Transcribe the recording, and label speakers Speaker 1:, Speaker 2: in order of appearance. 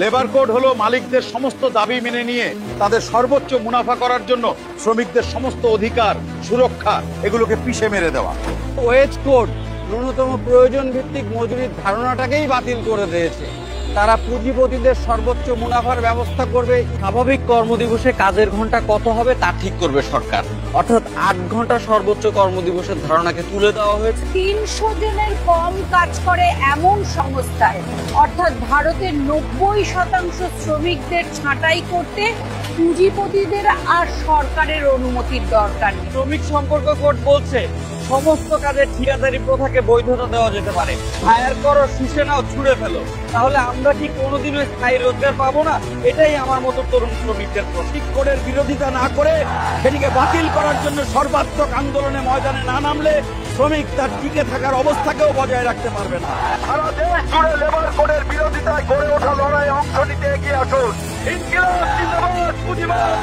Speaker 1: Labour code হলো মালিকদের সমস্ত দাবি মেনে নিয়ে তাদের সর্বোচ্চ মুনাফা করার জন্য শ্রমিকদের সমস্ত অধিকার সুরক্ষা এগুলোকে পিষে মেরে দেওয়া।
Speaker 2: ওয়েজ কোড ন্যূনতম প্রয়োজন ভিত্তিক মজুরির ধারণাটাকেই বাতিল করে দিয়েছে। তারা পুঁজিপতিদের সর্বোচ্চ মুনাফার ব্যবস্থা করবে। স্বাভাবিক কর্মদিবসে কাজের ঘন্টা কত হবে তা ঠিক করবে সরকার, অর্থাৎ 8 ঘন্টা সর্বোচ্চ কর্মদিবসের ধারণাকে তুলে দেওয়া হয়েছে।
Speaker 3: 300 জনের কম কাজ করে এমন সংস্থায়, অর্থাৎ ভারতের 90% শ্রমিকদের ছাঁটাই করতে পুঁজিপতিদের আর সরকারের অনুমতির দরকার নেই।
Speaker 2: শ্রমিক সম্পর্ক কোড বলছে সমস্ত কাজে ঠিকাদারি প্রথাকে বৈধতা দেওয়া যেতে পারে। হায়ার করো, শুষে নাও, ছুড়ে ফেলো, তাহলে আমরা কি কোনোদিনও স্থায়ী রোজগার পাবো না? এটাই আমার মতো তরুণ শ্রমিকদের প্রতীক। কোডের বিরোধিতা না করে সেটিকে বাতিল করার জন্য সর্বাত্মক আন্দোলনে ময়দানে না নামলে শ্রমিক তার টিকে থাকার অবস্থাকেও বজায় রাখতে পারবে না।
Speaker 4: সারা দেশ জুড়ে লেবার কোডের বিরোধিতায় গড়ে ওঠা লড়াই অংশ নিতে এগিয়ে আসুন। ইনকিলাব জিন্দাবাদ, পুঁজিবাদ